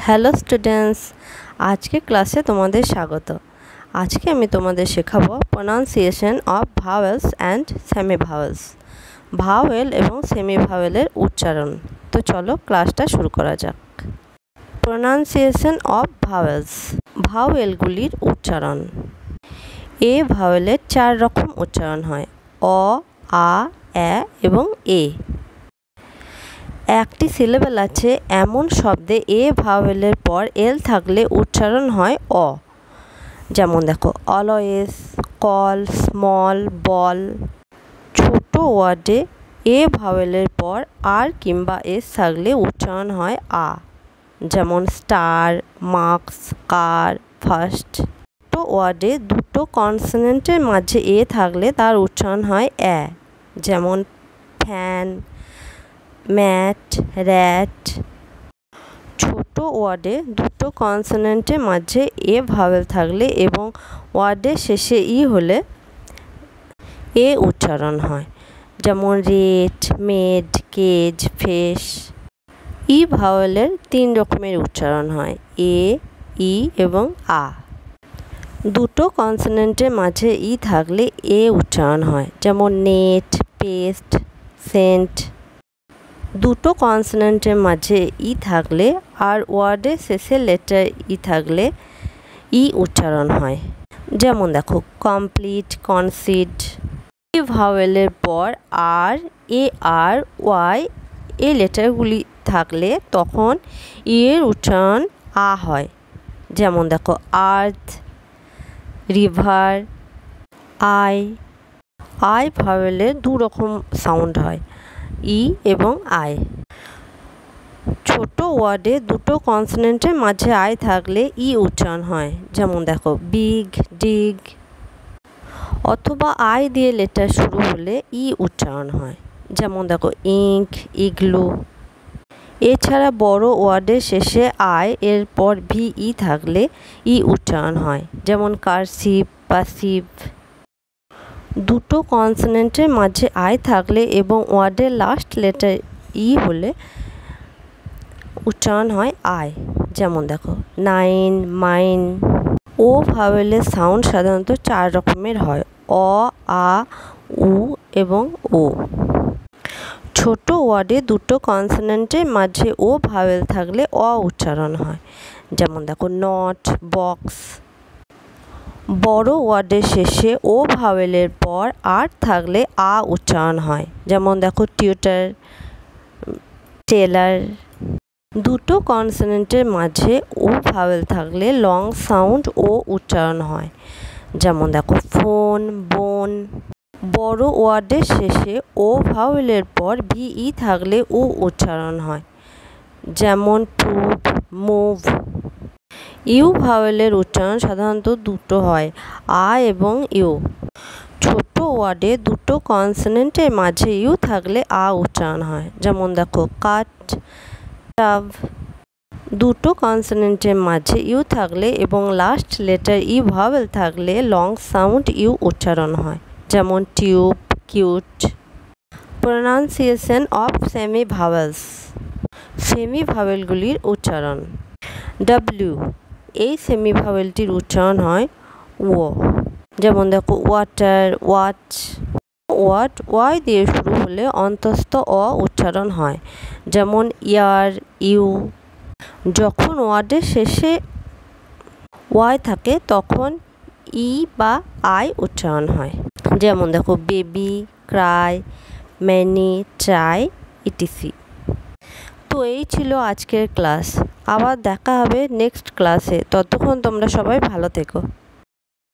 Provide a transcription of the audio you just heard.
Hello students, আজকে ক্লাসে তোমাদের স্বাগত। আজকে আমি তোমাদের শেখাবো pronunciation of vowels and semi vowels, vowel এবং সেমি ভাওয়েলের উচ্চারণ। তো চলো ক্লাসটা শুরু করা যাক। প্রোনাউন্সিয়েশন অফ ভাওয়েলস, ভাওয়েলগুলির উচ্চারণ। এ ভাওয়েলের 4 রকম উচ্চারণ হয়: অ, আ, এ এবং এ। একটি সিলেবেল আছে এমন শব্দে এ ভাওয়েলের পর এল থাকলে উচ্চারণ হয় অ। যেমন দেখো, অলওয়েজ, কল, স্মল, বল। ছোট ওয়ার্ডে এ ভাওয়েলের পর আর কিংবা এস থাকলে উচ্চারণ হয় আ। যেমন স্টার, মার্কস, কার, ফার্স্ট। ছোট ওয়ার্ডে দুটো কনসোনেন্টের মাঝে এ থাকলে তার উচ্চারণ হয় এ। যেমন ফ্যান, ম্যাট, র্যাট। ছোট ওয়ার্ডে দুটো কনসোনেন্টের মাঝে এ ভাওয়েল থাকলে এবং ওয়ার্ডের শেষে ই হলে এ উচ্চারণ হয়। যেমন রেট, মেড, কেজ, ফেস। ই ভাওয়েলের 3 রকমের উচ্চারণ হয়: এ, ই এবং আ। দুটো কনসোনেন্টের মাঝে ই থাকলে এ উচ্চারণ হয়। যেমন নেট, পেস্ট, সেন্ট। দুটো কনসোনেন্টের মাঝে ই থাকলে আর ওয়ার্ডের শেষে লেটার ই থাকলে ই উচ্চারণ হয়। যেমন দেখো, কমপ্লিট, কনসিড। ই ভাওয়েলের পর আর, এ আর, ওয়াই এই লেটারগুলি থাকলে তখন ই এর উচ্চারণ আ হয়। যেমন দেখো, আর্থ, রিভার, আই। আই ভাওয়েলের 2 রকম সাউন্ড হয়, ই এবং আই। ছোট ওয়ার্ডে দুটো কনসোনেন্টের মাঝে আই থাকলে ই উচ্চারণ হয়। যেমন দেখো, বিগ, ডিগ। অথবা আই দিয়ে লেটার শুরু হলে ই উচ্চারণ হয়। যেমন দেখো, ইঙ্ক, ইগলু। এছাড়া বড় ওয়ার্ডের শেষে আই এরপর ভি ই থাকলে ই উচ্চারণ হয়। যেমন কারসিভ, পাসিভ। দুটো কনসোনেন্টের মাঝে আই থাকলে এবং ওয়ার্ডের লাস্ট লেটার ই হলে উচ্চারণ হয় আই। যেমন দেখো, নাইন, মাইন। ও ভাওয়েলের সাউন্ড সাধারণত 4 রকমের হয়: অ, আ, উ এবং ও। ছোট ওয়ার্ডে দুটো কনসোনেন্টের মাঝে ও ভাওয়েল থাকলে অ উচ্চারণ হয়। যেমন দেখো, নট, বক্স। বড় ওয়ার্ডের শেষে ও ভাওয়েলের পর আর থাকলে আ উচ্চারণ হয়। যেমন দেখো, টিউটার, টেলার। দুটো কনসোনেন্টের মাঝে ও ভাওয়েল থাকলে লং সাউন্ড ও উচ্চারণ হয়। যেমন দেখো, ফোন, বোন। বড় ওয়ার্ডের শেষে ও ভাওয়েলের পর ভি ই থাকলে ও উচ্চারণ হয়। যেমন প্রুভ, মুভ। ইউ ভাওয়েলের উচ্চারণ সাধারণত দুটো হয়, আ এবং ইউ। ছোট ওয়ার্ডে দুটো কনসোনেন্টের মাঝে ইউ থাকলে আ উচ্চারণ হয়। যেমন দেখো, কাট, টাভ। দুটো কনসোনেন্টের মাঝে ইউ থাকলে এবং লাস্ট লেটার ই ভাওয়েল থাকলে লং সাউন্ড ইউ উচ্চারণ হয়। যেমন tube, cute. Pronunciation of semi vowels, semi ভাওয়েলগুলির উচ্চারণ। ডাব্লিউ, এই সেমি ভাওয়েলটির উচ্চারণ হয় ও। যেমন দেখো, ওয়াটার, ওয়াচ। ওয়াট, ওয়াই দিয়ে শুরু হলে অন্তস্থ অ উচ্চারণ হয়। যেমন ইয়ার, ইউ। যখন ওয়ার্ডের শেষে ওয়াই থাকে তখন ই বা আই উচ্চারণ হয়। যেমন দেখো, baby, cry, many, try, ETC. তো এই ছিল আজকের ক্লাস। আবার দেখা হবে নেক্সট ক্লাসে। ততক্ষণ তোমরা সবাই ভালো থেকো।